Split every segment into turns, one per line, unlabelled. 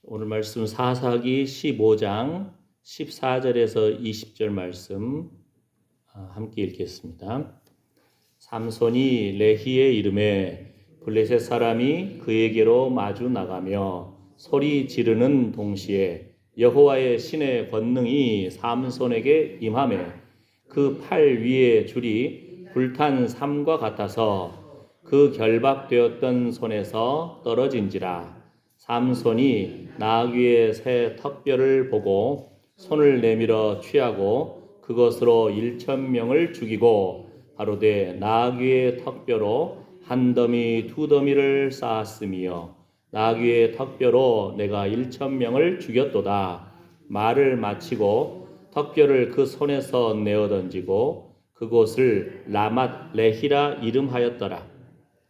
오늘 말씀 사사기 15장 14절에서 20절 말씀 함께 읽겠습니다. 삼손이 레히의 이름에 블레셋 사람이 그에게로 마주 나가며 소리 지르는 동시에 여호와의 신의 권능이 삼손에게 임하매 그 팔 위에 줄이 불탄 삼과 같아서 그 결박되었던 손에서 떨어진지라. 삼손이 나귀의 새 턱뼈를 보고 손을 내밀어 취하고 그것으로 1,000명을 죽이고 가로되 나귀의 턱뼈로 한 더미 두 더미를 쌓았으며 나귀의 턱뼈로 내가 1,000명을 죽였도다. 말을 마치고 턱뼈를 그 손에서 내어 던지고 그곳을 라맛 레히라 이름하였더라.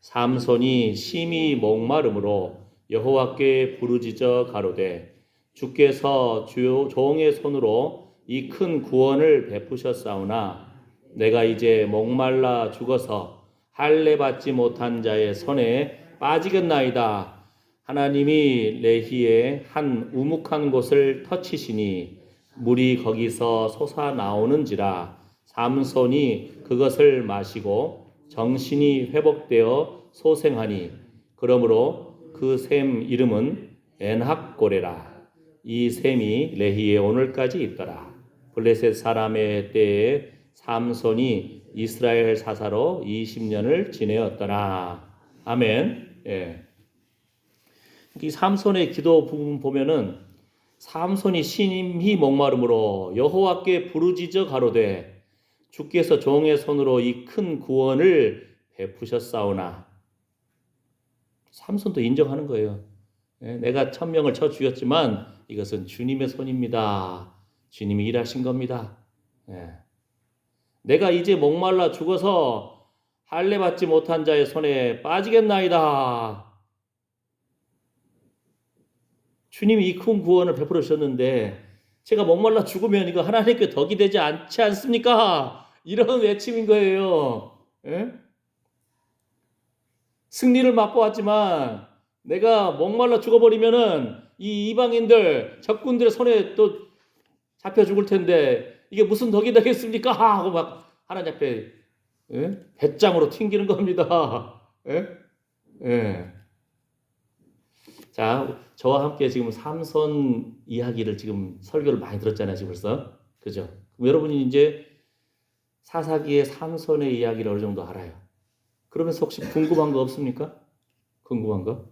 삼손이 심히 목마름으로 여호와께 부르짖어 가로되 주께서 종의 손으로 이 큰 구원을 베푸셨사오나 내가 이제 목말라 죽어서 할례 받지 못한 자의 손에 빠지겠나이다. 하나님이 레히의 한 우묵한 곳을 터치시니 물이 거기서 솟아나오는지라. 삼손이 그것을 마시고 정신이 회복되어 소생하니 그러므로 그 샘 이름은 엔학고레라. 이 샘이 레히에 오늘까지 있더라. 블레셋 사람의 때에 삼손이 이스라엘 사사로 20년을 지내었더라. 아멘. 예. 이 삼손의 기도 부분 보면은 삼손이 심히 목마름으로 여호와께 부르짖어 가로되 주께서 종의 손으로 이 큰 구원을 베푸셨사오나. 삼손도 인정하는 거예요. 내가 1,000명을 쳐 죽였지만 이것은 주님의 손입니다. 주님이 일하신 겁니다. 내가 이제 목말라 죽어서 할례 받지 못한 자의 손에 빠지겠나이다. 주님이 이 큰 구원을 베풀어 주셨는데 제가 목말라 죽으면 이거 하나님께 덕이 되지 않지 않습니까? 이런 외침인 거예요. 승리를 맛보았지만 내가 목말라 죽어버리면은 이 이방인들 적군들의 손에 또 잡혀 죽을 텐데 이게 무슨 덕이 되겠습니까? 하고 막 하나님 앞에 배짱으로 튕기는 겁니다. 자, 저와 함께 지금 삼손 이야기를 지금 설교를 많이 들었잖아요, 지금 벌써. 그죠? 그럼 여러분이 이제 사사기의 삼손의 이야기를 어느 정도 알아요. 그러면서 혹시 궁금한 거 없습니까? 궁금한 거?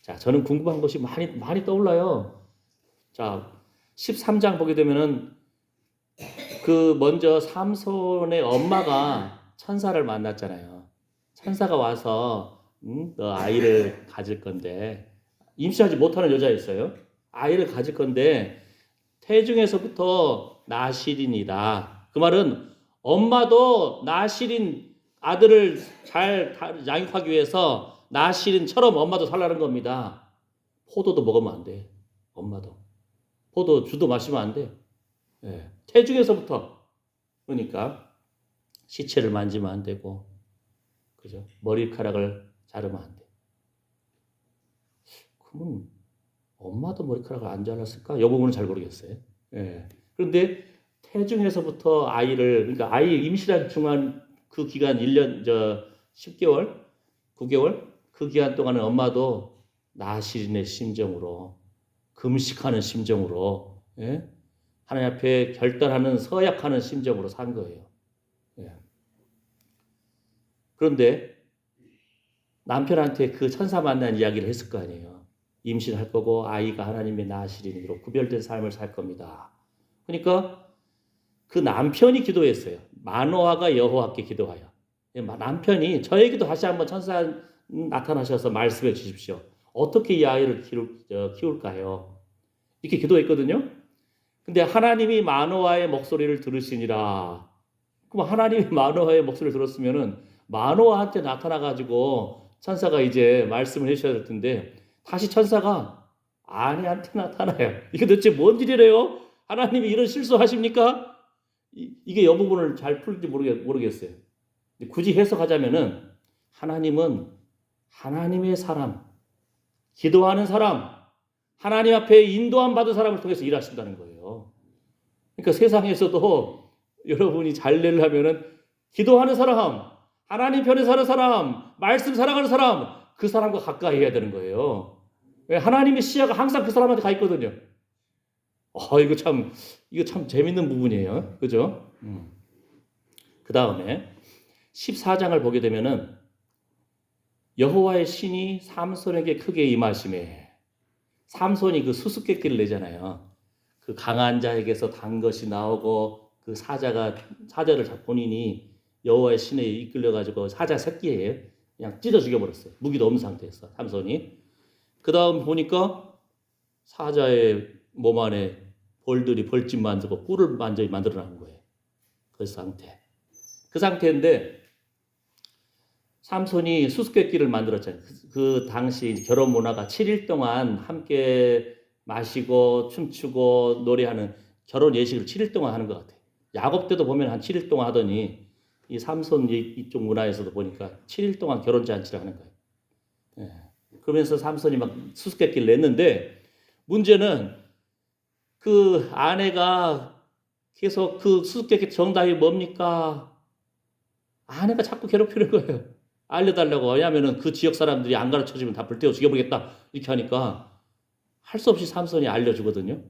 자, 저는 궁금한 것이 많이 떠올라요. 자, 13장 보게 되면은 먼저 삼손의 엄마가 천사를 만났잖아요. 천사가 와서 너 아이를 가질 건데 임신하지 못하는 여자였어요. 아이를 가질 건데 태중에서부터 나실인이다. 그 말은 엄마도 나실인 아들을 잘 양육하기 위해서 나실인처럼 엄마도 살라는 겁니다. 포도도 먹으면 안 돼. 엄마도. 포도주도 마시면 안 돼. 태중에서부터. 그러니까 시체를 만지면 안 되고, 그죠? 머리카락을 자르면 안 돼. 그러면 엄마도 머리카락을 안 잘랐을까? 이 부분은 잘 모르겠어요. 그런데 태중에서부터 그러니까 아이 임신한 중간 그 기간 1년 10개월, 9개월 그 기간 동안은 엄마도 나실인의 심정으로 금식하는 심정으로 하나님 앞에 결단하는 서약하는 심정으로 산 거예요. 그런데 남편한테 그 천사 만난 이야기를 했을 거 아니에요. 임신할 거고 아이가 하나님의 나실인으로 구별된 삶을 살 겁니다. 그러니까 그 남편이 기도했어요. 마노아가 여호와께 기도하여. 남편이 저에게도 다시 한번 천사 나타나셔서 말씀해 주십시오. 어떻게 이 아이를 키울까요? 이렇게 기도했거든요. 근데 하나님이 마노아의 목소리를 들으시니라. 그럼 하나님이 마노아의 목소리를 들었으면은 마노아한테 나타나가지고 천사가 이제 말씀을 해주셔야 될 텐데 다시 천사가 아내한테 나타나요. 이게 도대체 뭔 일이래요? 하나님이 이런 실수하십니까? 이게 이 부분을 잘 풀지 모르겠어요. 굳이 해석하자면은 하나님은 하나님의 사람, 기도하는 사람, 하나님 앞에 인도함 받은 사람을 통해서 일하신다는 거예요. 그러니까 세상에서도 여러분이 잘 되려면은 기도하는 사람, 하나님 편에 서는 사람, 말씀 살아가는 사람, 그 사람과 가까이 해야 되는 거예요. 왜? 하나님의 시야가 항상 그 사람한테 가 있거든요. 이거 참 재밌는 부분이에요. 그죠? 그 다음에 14장을 보게 되면은 여호와의 신이 삼손에게 크게 임하심에, 삼손이 그 수수께끼를 내잖아요. 그 강한 자에게서 단 것이 나오고 그 사자를 본인이 여호와의 신에 이끌려 가지고 사자 새끼예요. 그냥 찢어 죽여버렸어요. 무기도 없는 상태에서 삼손이. 그 다음 보니까 사자의 몸 안에 벌들이 벌집 만들고 꿀을 만들어 놓은 거예요. 그 상태. 그 상태인데 삼손이 수수께끼를 만들었잖아요. 그 당시 결혼 문화가 7일 동안 함께 마시고 춤추고 노래하는 결혼 예식을 7일 동안 하는 것 같아요. 야곱 때도 보면 한 7일 동안 하더니 이 삼손 이쪽 문화에서도 보니까 7일 동안 결혼 잔치를 하는 거예요. 예. 그러면서 삼손이 막 수수께끼를 냈는데 문제는 그 아내가 계속 그 수수께끼 정답이 뭡니까? 아내가 자꾸 괴롭히는 거예요. 알려달라고. 왜냐하면 그 지역 사람들이 안 가르쳐주면 다 불태워 죽여버리겠다. 이렇게 하니까 할 수 없이 삼손이 알려주거든요.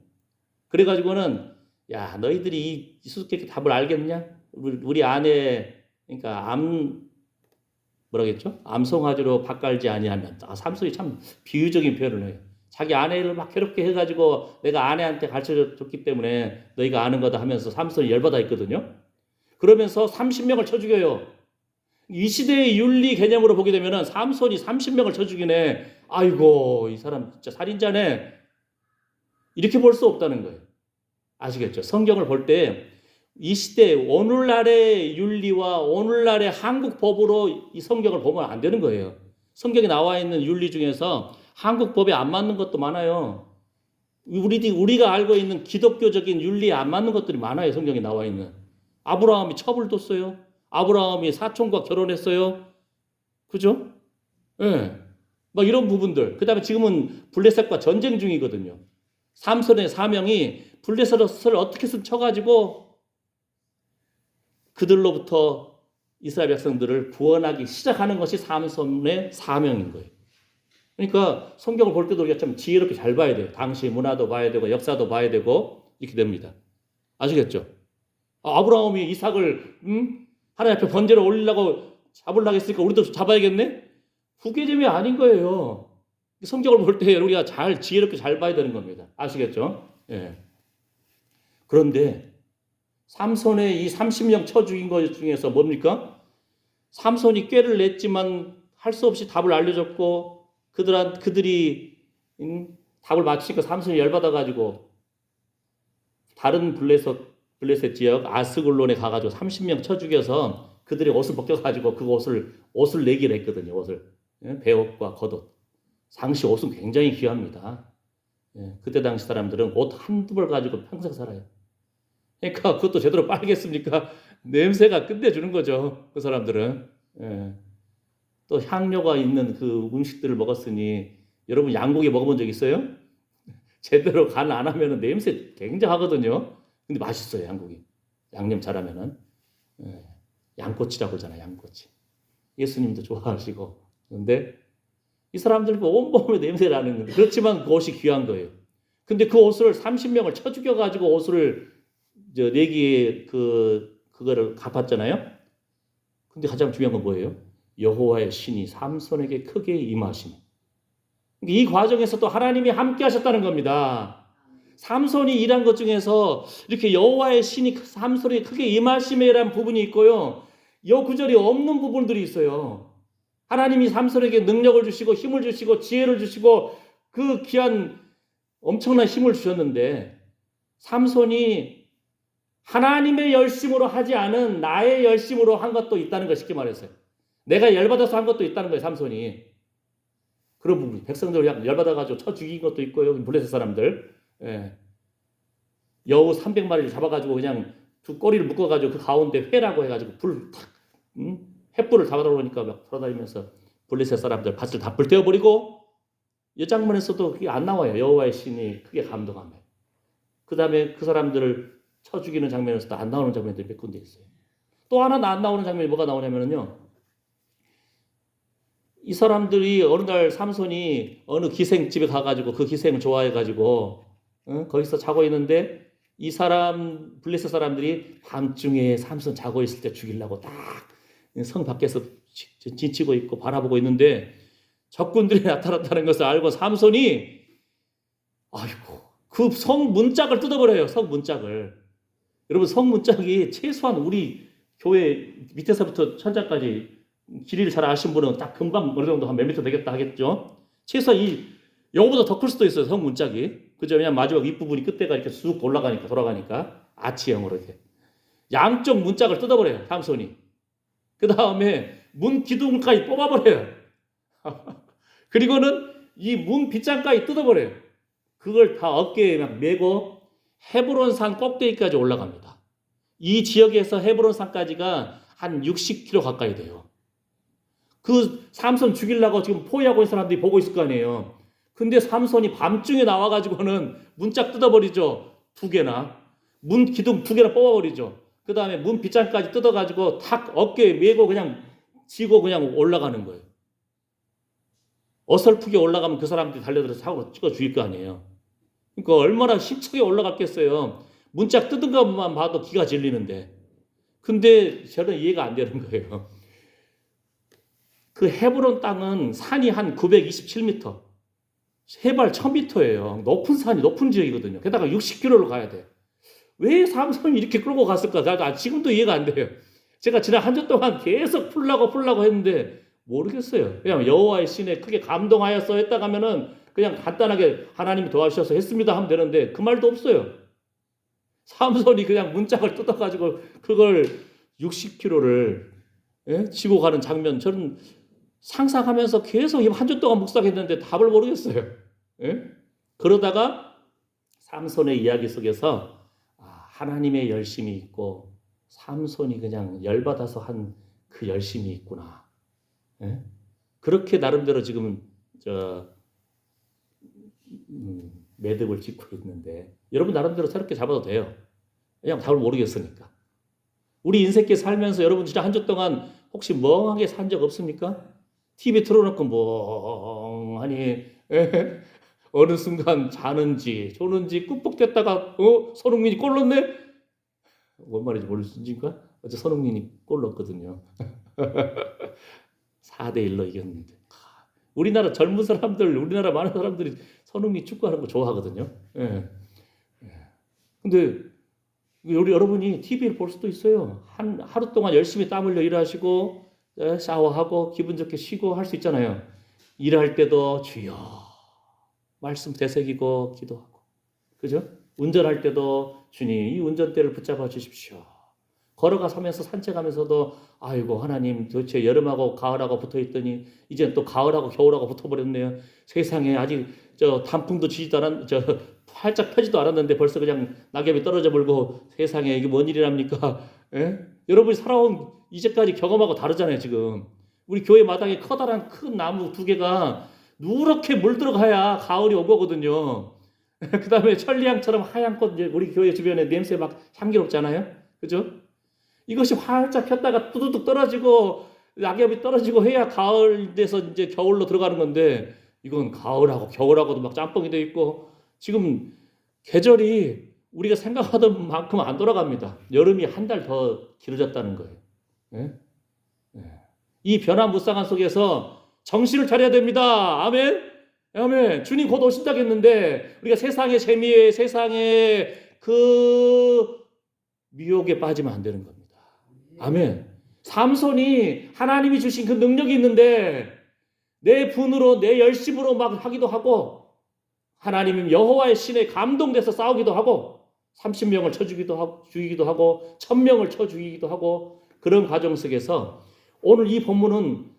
그래가지고는 야, 너희들이 이 수수께끼 답을 알겠냐? 우리 아내, 그러니까 뭐라겠죠? 암송아지로 밭갈지 아니하면. 삼손이 참 비유적인 표현을 해요. 자기 아내를 막 괴롭게 해가지고 내가 아내한테 가르쳐줬기 때문에 너희가 아는 거다 하면서 삼손이 열받아 있거든요. 그러면서 30명을 쳐 죽여요. 이 시대의 윤리 개념으로 보게 되면은 삼손이 30명을 쳐 죽이네. 아이고, 이 사람 진짜 살인자네. 이렇게 볼 수 없다는 거예요. 아시겠죠? 성경을 볼 때 이 시대 오늘날의 윤리와 오늘날의 한국 법으로 이 성경을 보면 안 되는 거예요. 성경에 나와 있는 윤리 중에서 한국 법에 안 맞는 것도 많아요. 우리가 알고 있는 기독교적인 윤리에 안 맞는 것들이 많아요. 성경에 나와 있는. 아브라함이 첩을 뒀어요. 아브라함이 사촌과 결혼했어요. 그죠? 예. 네. 막 이런 부분들. 그 다음에 지금은 블레셋과 전쟁 중이거든요. 삼손의 사명이 블레셋을 어떻게든 쳐가지고 그들로부터 이스라엘 백성들을 구원하기 시작하는 것이 삼손의 사명인 거예요. 그러니까 성경을 볼 때도 우리가 참 지혜롭게 잘 봐야 돼요. 당시의 문화도 봐야 되고 역사도 봐야 되고 이렇게 됩니다. 아시겠죠? 아브라함이 이삭을 하나님 앞에 번제를 올리려고 잡으려고 했으니까 우리도 잡아야겠네? 후계점이 아닌 거예요. 성경을 볼 때 우리가 지혜롭게 잘 봐야 되는 겁니다. 아시겠죠? 예. 그런데 삼손의 이 30명 쳐 죽인 것 중에서 뭡니까? 삼손이 꾀를 냈지만 할 수 없이 답을 알려줬고 그들이 답을 맞히니까 삼손이 열받아가지고 다른 블레셋 지역 아스글론에 가가지고 30명 쳐 죽여서 그들의 옷을 벗겨가지고 그 옷을 내기로 했거든요. 옷을. 배옷과 겉옷. 당시 옷은 굉장히 귀합니다. 그때 당시 사람들은 옷 한두 벌 가지고 평생 살아요. 그러니까 그것도 제대로 빨겠습니까? 냄새가 끝내주는 거죠. 그 사람들은. 또 향료가 있는 그 음식들을 먹었으니 여러분 양고기 먹어본 적 있어요? 제대로 간 안 하면 냄새 굉장하거든요. 근데 맛있어요, 양고기. 양념 잘하면은. 양꼬치라고 그러잖아요, 양꼬치. 예수님도 좋아하시고. 그런데 이 사람들 그 온몸에 냄새를 나는 건데 그렇지만 그 옷이 귀한 거예요. 근데 그 옷을 30명을 쳐 죽여가지고 옷을 내기에 그거를 갚았잖아요. 근데 가장 중요한 건 뭐예요? 여호와의 신이 삼손에게 크게 임하시니. 이 과정에서 또 하나님이 함께 하셨다는 겁니다. 삼손이 일한 것 중에서 이렇게 여호와의 신이 삼손에게 크게 임하심이라는 부분이 있고요. 이 구절이 없는 부분들이 있어요. 하나님이 삼손에게 능력을 주시고 힘을 주시고 지혜를 주시고 그 귀한 엄청난 힘을 주셨는데 삼손이 하나님의 열심으로 하지 않은 나의 열심으로 한 것도 있다는 걸 쉽게 말했어요. 내가 열받아서 한 것도 있다는 거예요. 삼손이. 그런 부분. 백성들 열받아가지고 쳐 죽인 것도 있고요. 블레셋 사람들. 여우 300마리를 잡아가지고 그냥 두 꼬리를 묶어가지고 그 가운데 회라고 해가지고 횃불을 잡아다 놓으니까 막 돌아다니면서 블레셋 사람들 밭을 다 불태워버리고 이 장면에서도 그게 안 나와요. 여호와의 신이 크게 감동하며. 그 다음에 그 사람들을 쳐 죽이는 장면에서도 안 나오는 장면들이 몇 군데 있어요. 또 하나 안 나오는 장면이 뭐가 나오냐면요. 이 사람들이 어느 날 삼손이 어느 기생집에 가가지고 그 기생을 좋아해가지고 거기서 자고 있는데 이 사람 블레셋 사람들이 밤중에 삼손 자고 있을 때 죽이려고 딱 성 밖에서 지치고 있고 바라보고 있는데 적군들이 나타났다는 것을 알고 삼손이 아이고 그 성 문짝을 뜯어버려요. 성 문짝을. 여러분 성 문짝이 최소한 우리 교회 밑에서부터 천장까지 길이를 잘 아시는 분은 딱 금방 어느 정도 한 몇 미터 되겠다 하겠죠. 최소한 요거보다 더 클 수도 있어요. 성 문짝이. 그죠? 왜냐면 마지막 윗부분이 끝에가 이렇게 쑥 돌아가니까 아치형으로 이렇게 양쪽 문짝을 뜯어버려요. 삼손이. 그 다음에 문 기둥까지 뽑아버려요. 그리고는 이 문 빗장까지 뜯어버려요. 그걸 다 어깨에 막 메고 헤브론 산 꼭대기까지 올라갑니다. 이 지역에서 헤브론 산까지가 한 60km 가까이 돼요. 그 삼손 죽이려고 지금 포위하고 있는 사람들이 보고 있을 거 아니에요. 근데 삼손이 밤중에 나와가지고는 문짝 뜯어버리죠. 2개나. 문 기둥 2개나 뽑아버리죠. 그 다음에 문 빗장까지 뜯어가지고 탁 어깨에 메고 그냥 지고 그냥 올라가는 거예요. 어설프게 올라가면 그 사람들이 달려들어서 사고로 찍어 죽일 거 아니에요. 그러니까 얼마나 힘차게 올라갔겠어요. 문짝 뜯은 것만 봐도 기가 질리는데. 근데 저는 이해가 안 되는 거예요. 그 헤브론 땅은 산이 한 927m, 해발 1000m예요. 높은 산이 높은 지역이거든요. 게다가 60km로 가야 돼요. 왜 삼손이 이렇게 끌고 갔을까? 나 지금도 이해가 안 돼요. 제가 지난 한 주 동안 계속 풀라고 했는데 모르겠어요. 왜냐하면 여호와의 신에 크게 감동하여서 했다가 하면은 그냥 간단하게 하나님이 도와주셔서 했습니다 하면 되는데 그 말도 없어요. 삼손이 그냥 문짝을 뜯어가지고 그걸 60km를 지고 가는 장면 저는 상상하면서 계속 한 주 동안 묵상했는데 답을 모르겠어요. 그러다가 삼손의 이야기 속에서 하나님의 열심이 있고 삼손이 그냥 열받아서 한 그 열심이 있구나. 그렇게 나름대로 지금 매듭을 짓고 있는데 여러분 나름대로 새롭게 잡아도 돼요. 왜냐하면 답을 모르겠으니까. 우리 인생길 살면서 여러분 진짜 한 주 동안 혹시 멍하게 산 적 없습니까? TV 틀어놓고 멍하니 어느 순간 자는지 조는지 꾹꾹댔다가 손흥민이 골 넣네? 뭔 말인지 모르십니까? 어제 손흥민이 골 넣었거든요. 4대1로 이겼는데 우리나라 젊은 사람들 우리나라 많은 사람들이 손흥민 축구하는 거 좋아하거든요. 근데 우리 여러분이 TV를 볼 수도 있어요. 하루 동안 열심히 땀 흘려 일하시고 샤워하고 기분 좋게 쉬고 할 수 있잖아요. 일할 때도 주여 말씀 되새기고 기도하고 그죠? 운전할 때도 주님 이 운전대를 붙잡아 주십시오. 걸어가면서 산책하면서도 아이고 하나님 도대체 여름하고 가을하고 붙어있더니 이제 또 가을하고 겨울하고 붙어버렸네요. 세상에 아직 단풍도 지지도 활짝 펴지도 않았는데 벌써 그냥 낙엽이 떨어져 버리고 세상에 이게 뭔 일이랍니까? 여러분이 살아온 이제까지 경험하고 다르잖아요. 지금 우리 교회 마당에 커다란 큰 나무 2개가 누렇게 물들어가야 가을이 온 거거든요. 그 다음에 천리향처럼 하얀 꽃 우리 교회 주변에 냄새 막 향기롭잖아요. 그죠? 이것이 활짝 폈다가 뚜두둑 떨어지고 낙엽이 떨어지고 해야 가을 돼서 이제 겨울로 들어가는 건데 이건 가을하고 겨울하고도 막 짬뽕이 돼 있고 지금 계절이 우리가 생각하던 만큼 안 돌아갑니다. 여름이 한 달 더 길어졌다는 거예요. 이 변화무쌍한 속에서 정신을 차려야 됩니다. 아멘. 아멘. 주님 곧 오신다겠는데 우리가 세상의 재미에 세상의 그 미혹에 빠지면 안 되는 겁니다. 아멘. 삼손이 하나님이 주신 그 능력이 있는데 내 분으로 내 열심으로 막 하기도 하고 하나님이 여호와의 신에 감동돼서 싸우기도 하고 30명을 쳐 죽이기도 하고 1000명을 쳐 죽이기도 하고 그런 과정 속에서 오늘 이 본문은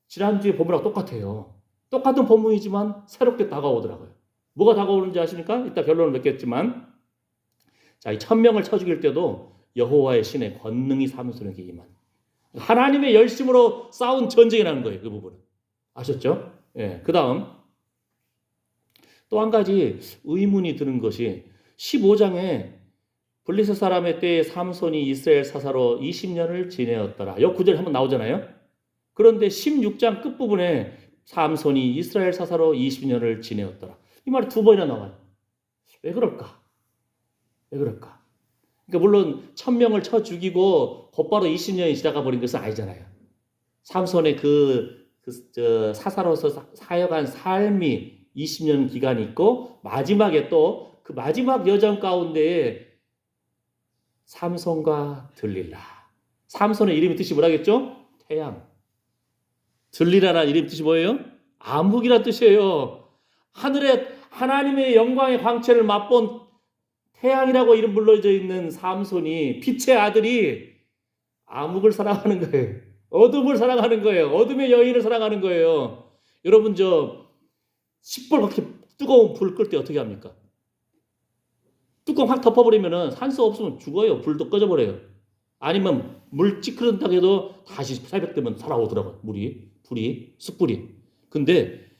지난주에 본문하고 똑같아요. 똑같은 본문이지만 새롭게 다가오더라고요. 뭐가 다가오는지 아십니까? 이따 결론을 맺겠지만 자, 이 1000명을 쳐 죽일 때도 여호와의 신의 권능이 삼손에게 임한 하나님의 열심으로 싸운 전쟁이라는 거예요. 그 부분은. 아셨죠? 그 다음 또 한 가지 의문이 드는 것이 15장에 블레셋 사람의 때에 삼손이 이스라엘 사사로 20년을 지내었더라. 이 구절 한번 나오잖아요. 그런데 16장 끝부분에 삼손이 이스라엘 사사로 20년을 지내었더라. 이 말이 두 번이나 나와요. 왜 그럴까? 왜 그럴까? 그러니까 물론 1000명을 쳐 죽이고 곧바로 20년이 지나가 버린 것은 아니잖아요. 삼손의 사사로서 사역한 삶이 20년 기간이 있고 마지막에 또 그 마지막 여정 가운데에 삼손과 들릴라. 삼손의 이름이 뜻이 뭐라겠죠? 태양. 들릴라라는 이름 뜻이 뭐예요? 암흑이라는 뜻이에요. 하늘에 하나님의 영광의 광채를 맛본 태양이라고 이름 불러져 있는 삼손이 빛의 아들이 암흑을 사랑하는 거예요. 어둠을 사랑하는 거예요. 어둠의 여인을 사랑하는 거예요. 여러분 시뻘겋게 뜨거운 불 끌 때 어떻게 합니까? 뚜껑 확 덮어버리면은 산소 없으면 죽어요. 불도 꺼져버려요. 아니면 물 찌그른다고 해도 다시 새벽 되면 살아오더라고요. 불이, 숯불이. 근데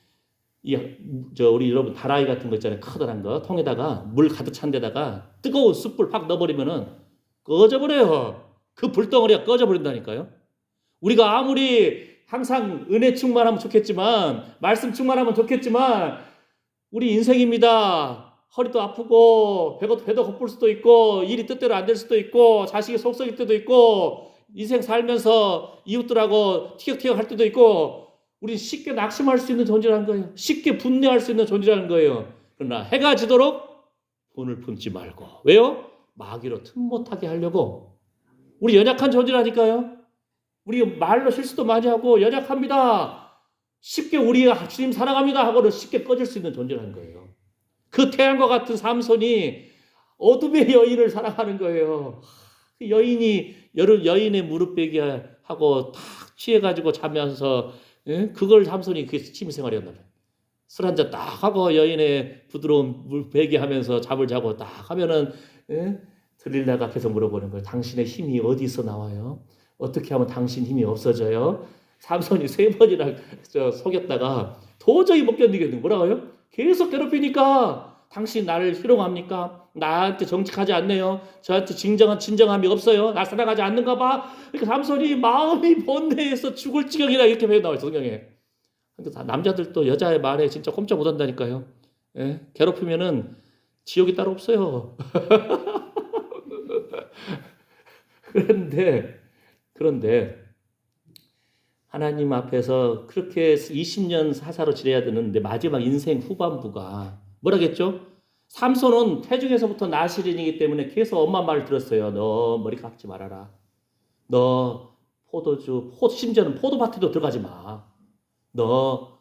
우리 여러분 다라이 같은 거 있잖아요. 커다란 거 통에다가 물 가득 찬 데다가 뜨거운 숯불 확 넣어버리면은 꺼져버려요. 그 불덩어리가 꺼져버린다니까요. 우리가 아무리 항상 은혜 충만하면 좋겠지만 말씀 충만하면 좋겠지만 우리 인생입니다. 허리도 아프고 배도 고플 수도 있고 일이 뜻대로 안 될 수도 있고 자식이 속썩일 때도 있고 인생 살면서 이웃들하고 티격태격 할 때도 있고 우리 쉽게 낙심할 수 있는 존재라는 거예요. 쉽게 분뇌할 수 있는 존재라는 거예요. 그러나 해가 지도록 돈을 품지 말고. 왜요? 마귀로 틈 못하게 하려고. 우리 연약한 존재라니까요. 우리 말로 실수도 많이 하고 연약합니다. 쉽게 우리가 주님 사랑합니다 하고는 쉽게 꺼질 수 있는 존재라는 거예요. 그 태양과 같은 삼손이 어둠의 여인을 사랑하는 거예요. 그 여인의 무릎 베기 하고 탁 취해가지고 자면서 그걸 삼손이 그게 취미생활이었나 봐요. 술 한잔 딱 하고 여인의 부드러운 물 베기 하면서 잠을 자고 딱 하면은 들릴라가 앞에서 물어보는 거예요. 당신의 힘이 어디서 나와요? 어떻게 하면 당신 힘이 없어져요? 삼손이 3번이나 속였다가 도저히 못 견디겠는 뭐라고요? 계속 괴롭히니까 당신 나를 희롱합니까? 나한테 정직하지 않네요. 저한테 진정함이 없어요. 날 사랑하지 않는가 봐. 그러니까 삼손이 마음이 번뇌해서 죽을 지경이라 이렇게 배워 나와요. 성경에. 그러니까 남자들도 여자의 말에 진짜 꼼짝 못한다니까요. 예? 괴롭히면은 지옥이 따로 없어요. 그런데 하나님 앞에서 그렇게 20년 사사로 지내야 되는데 마지막 인생 후반부가 뭐라겠죠? 삼손은 태중에서부터 나시린이기 때문에 계속 엄마 말을 들었어요. 너 머리 감지 말아라. 너 심지어는 포도밭에도 들어가지 마. 너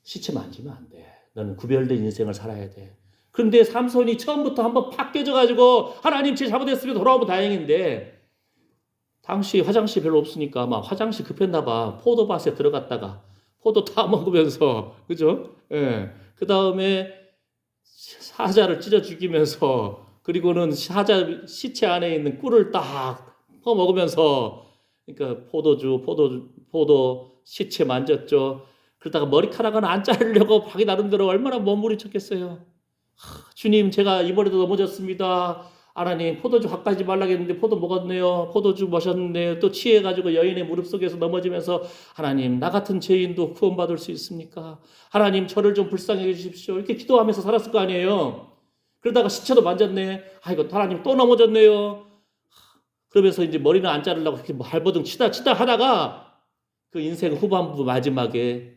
시체 만지면 안 돼. 너는 구별된 인생을 살아야 돼. 그런데 삼손이 처음부터 한번 팍 깨져가지고 하나님 제 잘못했으면 돌아오면 다행인데 당시 화장실 별로 없으니까 막 화장실 급했나 봐. 포도밭에 들어갔다가 포도 다 먹으면서 그죠? 예. 그 다음에 사자를 찢어 죽이면서 그리고는 사자 시체 안에 있는 꿀을 딱 퍼먹으면서 그러니까 포도 시체 만졌죠. 그러다가 머리카락은 안 자르려고 자기 나름대로 얼마나 몸부림쳤겠어요. 주님 제가 이번에도 넘어졌습니다. 하나님 포도주 갖고 가지 말라고 했는데 포도 먹었네요. 포도주 마셨는데 또 취해가지고 여인의 무릎 속에서 넘어지면서 하나님 나 같은 죄인도 구원받을 수 있습니까? 하나님 저를 좀 불쌍히 해주십시오. 이렇게 기도하면서 살았을 거 아니에요. 그러다가 시체도 만졌네. 아이고 하나님 또 넘어졌네요. 그러면서 이제 머리는 안 자르려고 이렇게 발버둥 치다 하다가 그 인생 후반부 마지막에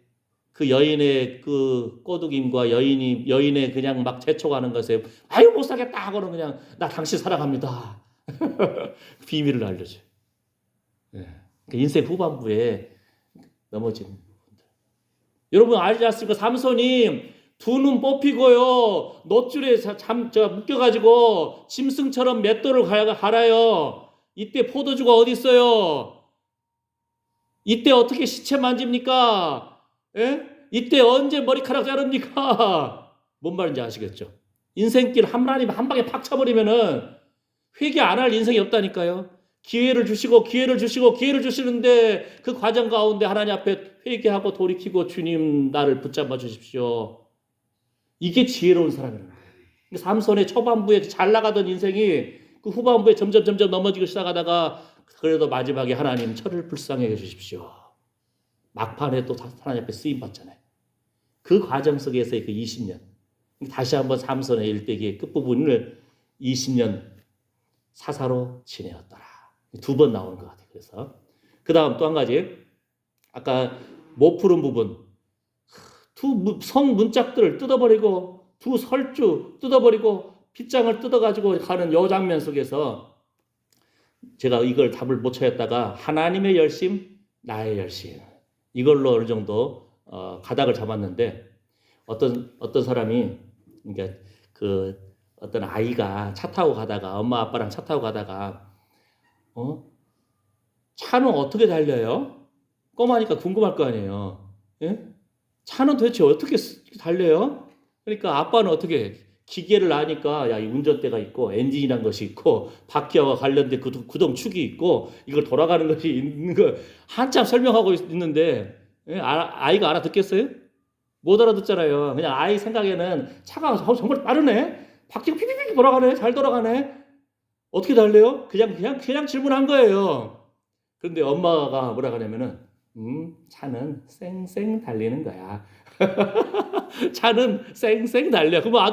그 여인의 그 꼬드김과 여인의 그냥 막 재촉하는 것에 아유 못 살겠다 하고는 그냥 나 당신 사랑합니다. 비밀을 알려줘요. 네. 인생 후반부에 넘어진 분들. 여러분 알지 않습니까? 삼손이 두 눈 뽑히고요. 놋줄에 묶여가지고 짐승처럼 맷돌을 갈아요. 이때 포도주가 어디 있어요? 이때 어떻게 시체 만집니까? 예? 이때 언제 머리카락 자릅니까? 뭔 말인지 아시겠죠? 인생길 하나님 한 방에 팍 쳐버리면은 회개 안 할 인생이 없다니까요. 기회를 주시는데 그 과정 가운데 하나님 앞에 회개하고 돌이키고 주님 나를 붙잡아 주십시오. 이게 지혜로운 사람이라는 거예요. 삼손의 초반부에 잘 나가던 인생이 그 후반부에 점점 넘어지고 시작하다가 그래도 마지막에 하나님 저를 불쌍히 해주십시오. 막판에 또 하나님 앞에 쓰임 받잖아요. 그 과정 속에서의 그 20년. 다시 한번 삼손의 일대기의 끝부분을 20년 사사로 지내었더라. 두 번 나오는 것 같아요. 그래서 그 다음 또 한 가지, 아까 못 푸른 부분, 두 성 문짝들을 뜯어버리고 두 설주 뜯어버리고 빗장을 뜯어가지고 가는 요 장면 속에서 제가 이걸 답을 못 찾았다가 하나님의 열심, 나의 열심, 이걸로 어느 정도 가닥을 잡았는데, 어떤 사람이, 그러니까 그 어떤 아이가 차 타고 가다가, 엄마 아빠랑 차 타고 가다가 차는 어떻게 달려요? 꼬마니까 궁금할 거 아니에요. 예? 차는 도대체 어떻게 달려요? 그러니까 아빠는 어떻게, 기계를 아니까, 야, 이 운전대가 있고 엔진이란 것이 있고 바퀴와 관련된 구동축이 있고 이걸 돌아가는 것이 있는 거 한참 설명하고 있는데, 예? 아이가 알아듣겠어요? 못 알아듣잖아요. 그냥 아이 생각에는 차가 정말 빠르네, 바퀴가 피피피 돌아가네, 잘 돌아가네, 어떻게 달래요? 그냥 질문한 거예요. 그런데 엄마가 뭐라 하냐면은, 차는 쌩쌩 달리는 거야. 차는 쌩쌩 달려. 그러면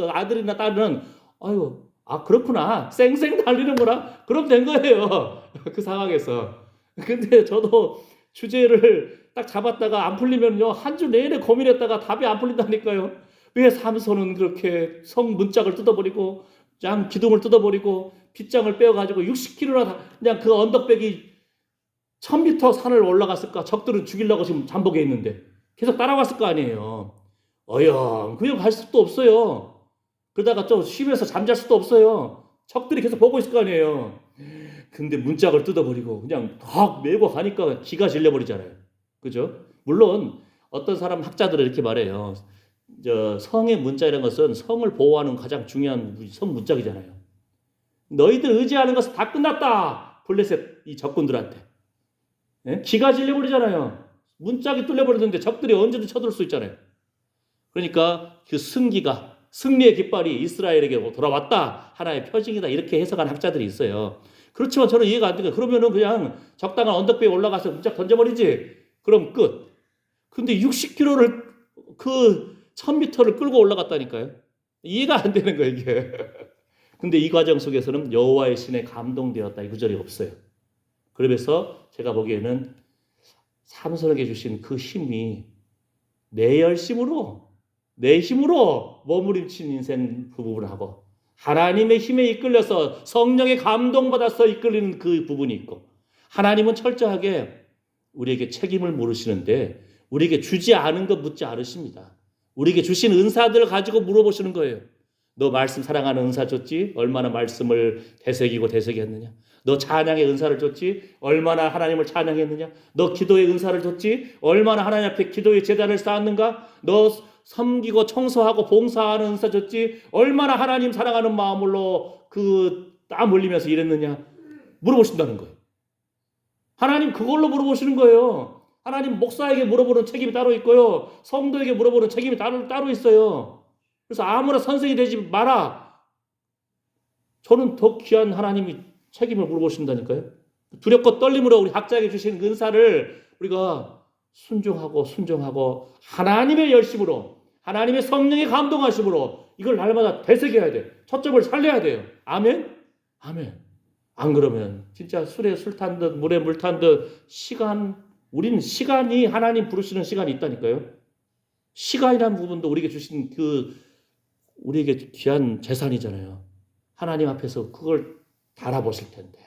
아들이나 딸은, 아유, 그렇구나, 쌩쌩 달리는구나, 그럼 된 거예요. 그 상황에서. 근데 저도 주제를 딱 잡았다가 안 풀리면요, 한 주 내내 고민했다가 답이 안 풀린다니까요. 왜 삼손은 그렇게 성 문짝을 뜯어버리고 양 기둥을 뜯어버리고 빗장을 빼어가지고 60km나 그냥 그 언덕배기 1000m 산을 올라갔을까? 적들은 죽이려고 지금 잠복해 있는데 계속 따라왔을 거 아니에요. 그냥 갈 수도 없어요. 그러다가 좀 쉬면서 잠잘 수도 없어요. 적들이 계속 보고 있을 거 아니에요. 근데 문짝을 뜯어버리고 그냥 확 메고 가니까 기가 질려버리잖아요. 그죠? 물론 어떤 사람 학자들은 이렇게 말해요. 성의 문자라는 것은 성을 보호하는 가장 중요한 성 문짝이잖아요. 너희들 의지하는 것은 다 끝났다, 블레셋 이 적군들한테. 예? 기가 질려버리잖아요. 문짝이 뚫려버렸는데 적들이 언제든 쳐들 수 있잖아요. 그러니까 그 승리의 깃발이 이스라엘에게 돌아왔다, 하나의 표징이다, 이렇게 해석한 학자들이 있어요. 그렇지만 저는 이해가 안 돼요. 그러면은 그냥 적당한 언덕배에 올라가서 문짝 던져버리지, 그럼 끝. 근데 60km를 그 1000m를 끌고 올라갔다니까요. 이해가 안 되는 거예요, 이게. 근데 이 과정 속에서는 여호와의 신에 감동되었다, 이 구절이 없어요. 그러면서 제가 보기에는 삼손에게 주신 그 힘이 내 열심으로, 내 힘으로 머무림친 인생 그 부분하고 하나님의 힘에 이끌려서 성령의 감동받아서 이끌리는 그 부분이 있고, 하나님은 철저하게 우리에게 책임을 물으시는데 우리에게 주지 않은 것 묻지 않으십니다. 우리에게 주신 은사들을 가지고 물어보시는 거예요. 너 말씀 사랑하는 은사 줬지? 얼마나 말씀을 되새기했느냐? 너 찬양의 은사를 줬지? 얼마나 하나님을 찬양했느냐? 너 기도의 은사를 줬지? 얼마나 하나님 앞에 기도의 제단을 쌓았는가? 너 섬기고 청소하고 봉사하는 은사 줬지? 얼마나 하나님 사랑하는 마음으로 그 땀 흘리면서 일했느냐? 물어보신다는 거예요. 하나님 그걸로 물어보시는 거예요. 하나님 목사에게 물어보는 책임이 따로 있고요, 성도에게 물어보는 책임이 따로 있어요. 그래서 아무나 선생이 되지 마라. 저는 더 귀한 하나님이 책임을 물어보신다니까요. 두렵고 떨림으로 우리 각자에게 주신 은사를 우리가 순종하고 하나님의 열심으로, 하나님의 성령의 감동하심으로 이걸 날마다 되새겨야 돼. 초점을 살려야 돼요. 아멘? 아멘. 안 그러면 진짜 술에 술 탄 듯 물에 물 탄 듯 우리는 시간이 하나님 부르시는 시간이 있다니까요. 시간이라는 부분도 우리에게 주신 우리에게 귀한 재산이잖아요. 하나님 앞에서 그걸 달아보실 텐데,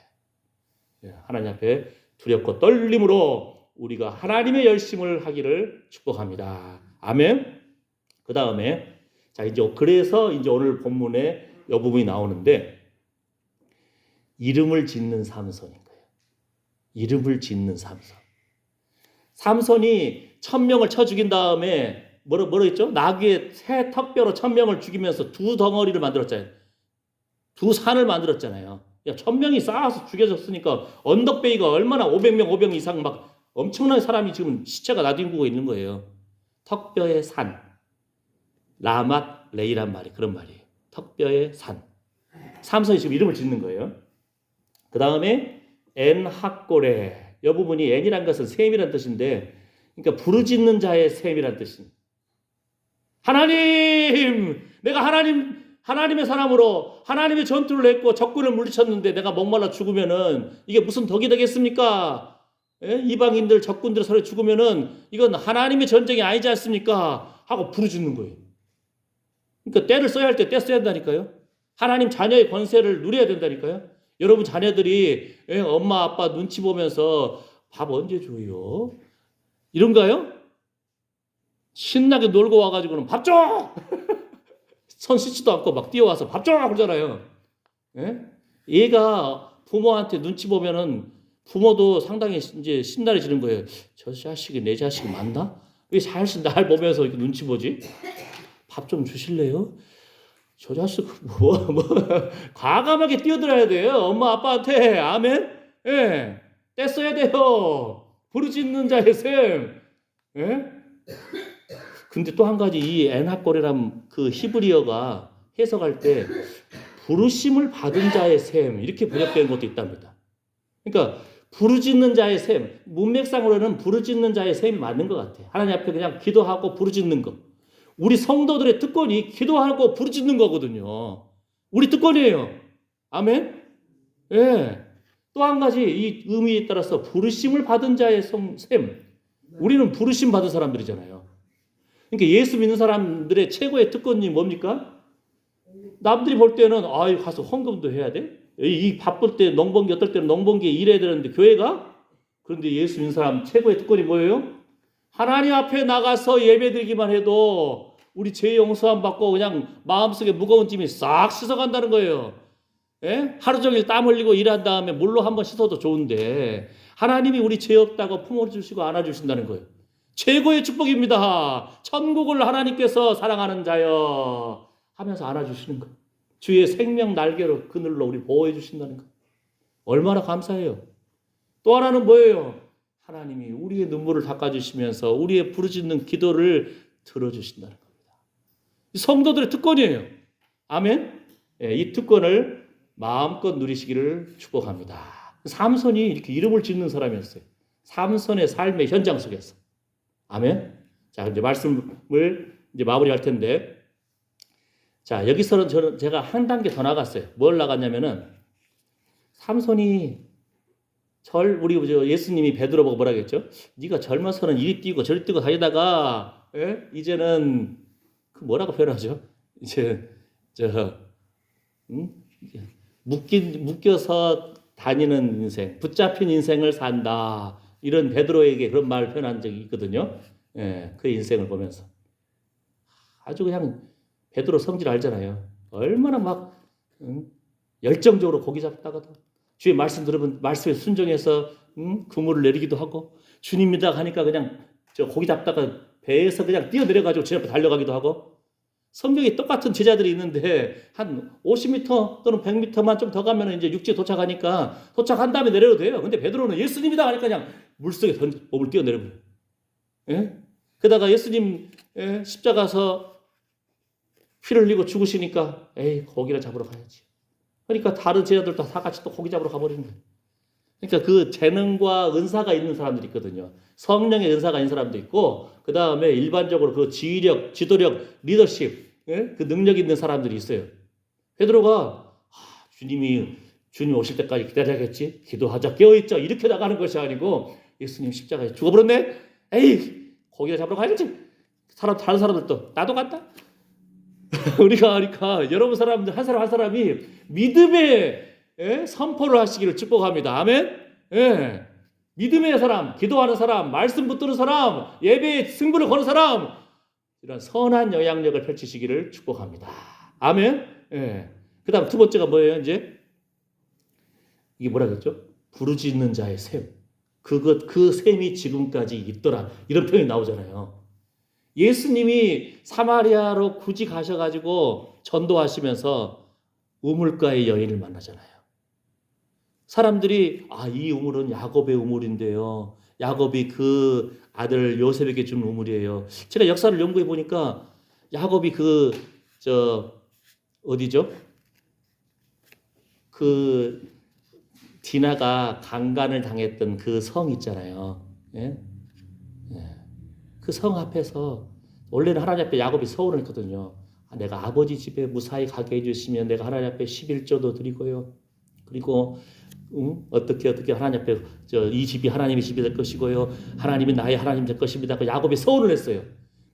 하나님 앞에 두렵고 떨림으로 우리가 하나님의 열심을 하기를 축복합니다. 아멘. 그 다음에 그래서 이제 오늘 본문에 이 부분이 나오는데, 이름을 짓는 삼손인 거예요. 이름을 짓는 삼손. 삼손이 1000명을 쳐 죽인 다음에 뭐라 했죠? 나귀의 새 턱뼈로 1000명을 죽이면서 두 덩어리를 만들었잖아요. 두 산을 만들었잖아요. 1000명이 쌓아서 죽여졌으니까 언덕배기가 얼마나 500명 이상 막 엄청난 사람이 지금 시체가 나뒹구고 있는 거예요. 턱뼈의 산. 라맛 레이란 말이 그런 말이에요. 턱뼈의 산. 삼손이 지금 이름을 짓는 거예요. 그 다음에 엔학고레. 이 부분이 엔이란 것은 셈이란 뜻인데, 그러니까 부르짖는 자의 셈이란 뜻입니다. 하나님, 내가 하나님의 사람으로 하나님의 전투를 했고 적군을 물리쳤는데 내가 목말라 죽으면은 이게 무슨 덕이 되겠습니까? 예? 이방인들 적군들 서로 죽으면은 이건 하나님의 전쟁이 아니지 않습니까? 하고 부르짖는 거예요. 그러니까 때를 써야 할 때 때 써야 한다니까요. 하나님 자녀의 권세를 누려야 된다니까요. 여러분 자녀들이 엄마 아빠 눈치 보면서 밥 언제 줘요? 이런가요? 신나게 놀고 와가지고는 밥 줘! 손 씻지도 않고 막 뛰어와서 밥 줘! 그러잖아요. 예? 얘가 부모한테 눈치 보면은 부모도 상당히 이제 심란해지는 거예요. 저 자식이 내 자식이 맞나? 왜 자식 날 보면서 이렇게 눈치 보지? 밥 좀 주실래요? 저 자식 과감하게 뛰어들어야 돼요. 엄마 아빠한테. 아멘. 예. 떼써야 돼요. 부르짖는 자의 셈. 예? 근데 또 한 가지 이 엔학고레란 그 히브리어가 해석할 때 부르심을 받은 자의 셈 이렇게 번역되는 것도 있답니다. 그러니까 부르짖는 자의 셈, 문맥상으로는 부르짖는 자의 셈이 맞는 것 같아요. 하나님 앞에 그냥 기도하고 부르짖는 거. 우리 성도들의 특권이 기도하고 부르짖는 거거든요. 우리 특권이에요. 아멘? 예. 또 한 가지 이 의미에 따라서 부르심을 받은 자의 셈. 우리는 부르심 받은 사람들이잖아요. 그러니까 예수 믿는 사람들의 최고의 특권이 뭡니까? 남들이 볼 때는 가서 헌금도 해야 돼? 이 바쁠 때 농번기 어떨 때는 농번기에 일해야 되는데 교회가? 그런데 예수 믿는 사람 최고의 특권이 뭐예요? 하나님 앞에 나가서 예배드리기만 해도 우리 죄 용서함 받고 그냥 마음속에 무거운 짐이 싹 씻어간다는 거예요. 예? 하루 종일 땀 흘리고 일한 다음에 물로 한번 씻어도 좋은데 하나님이 우리 죄 없다고 품어주시고 안아주신다는 거예요. 최고의 축복입니다. 천국을 하나님께서 사랑하는 자여 하면서 안아주시는 거예요. 주의 생명 날개로 그늘로 우리 보호해 주신다는 거예요. 얼마나 감사해요. 또 하나는 뭐예요? 하나님이 우리의 눈물을 닦아주시면서 우리의 부르짖는 기도를 들어주신다는 겁니다. 성도들의 특권이에요. 아멘? 예, 이 특권을 마음껏 누리시기를 축복합니다. 삼손이 이렇게 이름을 짓는 사람이었어요. 삼손의 삶의 현장 속에서. 아멘? 자, 이제 말씀을 이제 마무리할 텐데, 자, 여기서는 제가 한 단계 더 나갔어요. 뭘 나갔냐면은, 삼손이 우리 예수님이 베드로 보고 뭐라 그랬죠? 네가 젊어서는 이리 뛰고 저리 뛰고 다니다가, 이제는 그 뭐라고 표현하죠? 이제 묶여서 다니는 인생, 붙잡힌 인생을 산다. 이런 베드로에게 그런 말을 표현한 적이 있거든요. 예, 그 인생을 보면서 아주 그냥 베드로 성질 알잖아요. 얼마나 막 열정적으로 고기 잡다가도 주의 말씀 들으면 말씀에 순종해서 그물을 내리기도 하고 주님이다 하니까 그냥 저 고기 잡다가 배에서 그냥 뛰어내려가지고 제 앞에 달려가기도 하고 성경에 똑같은 제자들이 있는데 한 50m 또는 100m만 좀 더 가면 이제 육지에 도착하니까 도착한 다음에 내려도 돼요. 근데 베드로는 예수님이다 하니까 그냥 물속에 몸을 뛰어내려버려요. 예? 그러다가 예수님 십자가서 피를 흘리고 죽으시니까 고기를 잡으러 가야지. 그러니까 다른 제자들도 다 같이 또 고기 잡으러 가버리는 거예요. 그러니까 그 재능과 은사가 있는 사람들이 있거든요. 성령의 은사가 있는 사람도 있고 그 다음에 일반적으로 그 지휘력, 지도력, 리더십 그 능력 있는 사람들이 있어요. 베드로가 주님 오실 때까지 기다려야겠지. 기도하자 깨어있자 이렇게 나가는 것이 아니고 예수님 십자가에 죽어버렸네. 고기를 잡으러 가야겠지. 다른 사람들도 나도 간다. 그러니까 여러분 사람들 한 사람 한 사람이 믿음의 선포를 하시기를 축복합니다. 아멘. 믿음의 사람, 기도하는 사람, 말씀 붙드는 사람, 예배에 승부를 거는 사람, 이런 선한 영향력을 펼치시기를 축복합니다. 아멘. 그 다음 두 번째가 뭐예요? 이제 이게 뭐라 그랬죠? 부르짖는 자의 셈. 그 셈이 지금까지 있더라. 이런 표현이 나오잖아요. 예수님이 사마리아로 굳이 가셔가지고 전도하시면서 우물가의 여인을 만나잖아요. 사람들이 이 우물은 야곱의 우물인데요. 야곱이 그 아들 요셉에게 준 우물이에요. 제가 역사를 연구해 보니까 야곱이 어디죠? 그 디나가 강간을 당했던 그 성 있잖아요. 예? 그 성 앞에서 원래는 하나님 앞에 야곱이 서원을 했거든요. 내가 아버지 집에 무사히 가게 해주시면 내가 하나님 앞에 11조도 드리고요. 그리고 어떻게 하나님 앞에 이 집이 하나님의 집이 될 것이고요. 하나님이 나의 하나님 될 것입니다. 그 야곱이 서원을 했어요.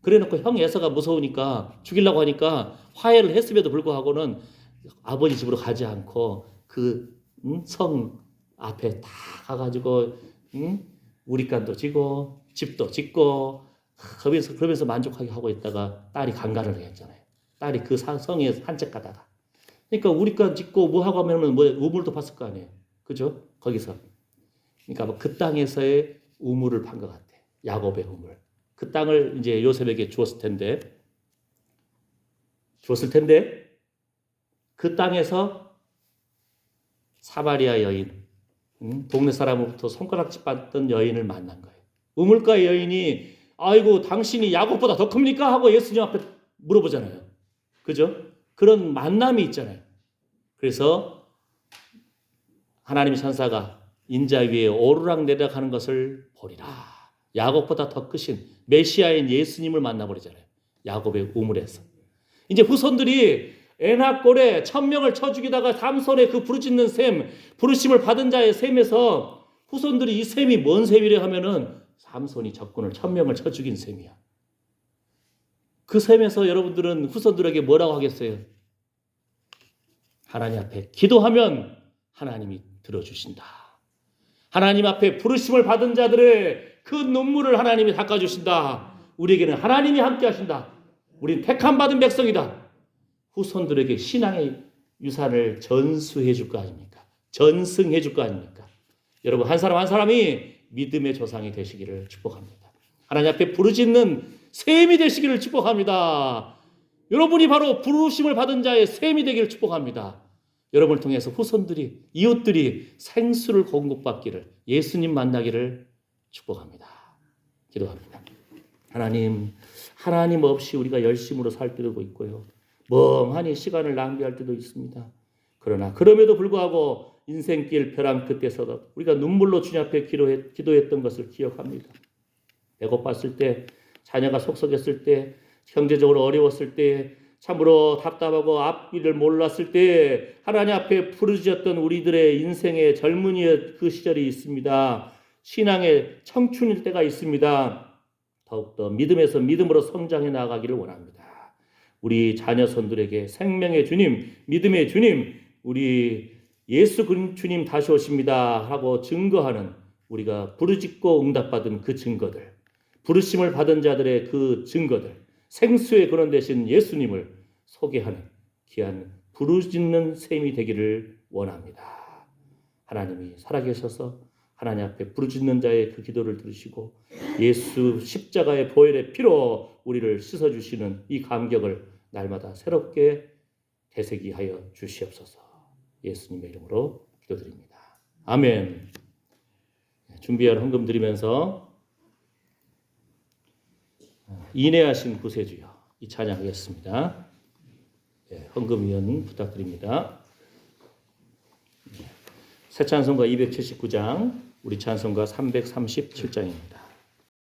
그래놓고 형 에서가 무서우니까 죽이려고 하니까 화해를 했음에도 불구하고는 아버지 집으로 가지 않고 그 성 앞에 다 가가지고 우리간도 지고 집도 짓고 그러면서 만족하게 하고 있다가 딸이 강간을 했잖아요. 딸이 그 성에 산책 가다가 그러니까 우리간 짓고 뭐 하고 하면은 뭐 우물도 봤을 거 아니에요. 그죠? 거기서 그러니까 그 땅에서의 우물을 판 것 같아. 야곱의 우물. 그 땅을 이제 요셉에게 주었을 텐데 그 땅에서 사마리아 여인, 동네 사람으로부터 손가락질 받던 여인을 만난 거예요. 우물가의 여인이 아이고 당신이 야곱보다 더 큽니까? 하고 예수님 앞에 물어보잖아요. 그죠? 그런 만남이 있잖아요. 그래서 하나님의 천사가 인자 위에 오르락 내리락 하는 것을 보리라. 야곱보다 더 크신 메시아인 예수님을 만나버리잖아요. 야곱의 우물에서. 이제 후손들이 에나꼴에 1000명을 쳐 죽이다가 삼손의 그 부르짖는 셈, 부르심을 받은 자의 셈에서 후손들이 이 셈이 뭔 셈이래 하면은 삼손이 적군을 1000명을 쳐 죽인 셈이야. 그 셈에서 여러분들은 후손들에게 뭐라고 하겠어요? 하나님 앞에 기도하면 하나님이 들어주신다. 하나님 앞에 부르심을 받은 자들의 그 눈물을 하나님이 닦아주신다. 우리에게는 하나님이 함께 하신다. 우린 택함 받은 백성이다. 후손들에게 신앙의 유산을 전수해 줄 거 아닙니까? 전승해 줄 거 아닙니까? 여러분 한 사람 한 사람이 믿음의 조상이 되시기를 축복합니다. 하나님 앞에 부르짖는 셈이 되시기를 축복합니다. 여러분이 바로 부르심을 받은 자의 셈이 되기를 축복합니다. 여러분을 통해서 후손들이 이웃들이 생수를 공급받기를 예수님 만나기를 축복합니다. 기도합니다. 하나님 없이 우리가 열심으로 살 때도 있고요. 멍하니 시간을 낭비할 때도 있습니다. 그러나 그럼에도 불구하고 인생길 벼랑 끝에서도 우리가 눈물로 주님 앞에 기도했던 것을 기억합니다. 배고팠을 때, 자녀가 속썩였을 때, 경제적으로 어려웠을 때, 참으로 답답하고 앞길을 몰랐을 때 하나님 앞에 부르짖었던 우리들의 인생의 젊은이의 그 시절이 있습니다. 신앙의 청춘일 때가 있습니다. 더욱더 믿음에서 믿음으로 성장해 나가기를 원합니다. 우리 자녀손들에게 생명의 주님, 믿음의 주님, 우리 예수 주님 다시 오십니다 하고 증거하는 우리가 부르짖고 응답받은 그 증거들, 부르심을 받은 자들의 그 증거들, 생수의 근원 되신 예수님을 소개하는 귀한 부르짖는 셈이 되기를 원합니다. 하나님이 살아계셔서 하나님 앞에 부르짖는 자의 그 기도를 들으시고 예수 십자가의 보혈의 피로 우리를 씻어주시는 이 감격을 날마다 새롭게 되새기하여 주시옵소서. 예수님의 이름으로 기도드립니다. 아멘. 준비한 헌금 드리면서 인내하신 구세주여 이 찬양하겠습니다. 헌금위원 부탁드립니다. 새 찬송가 279장, 우리 찬송가 337장입니다.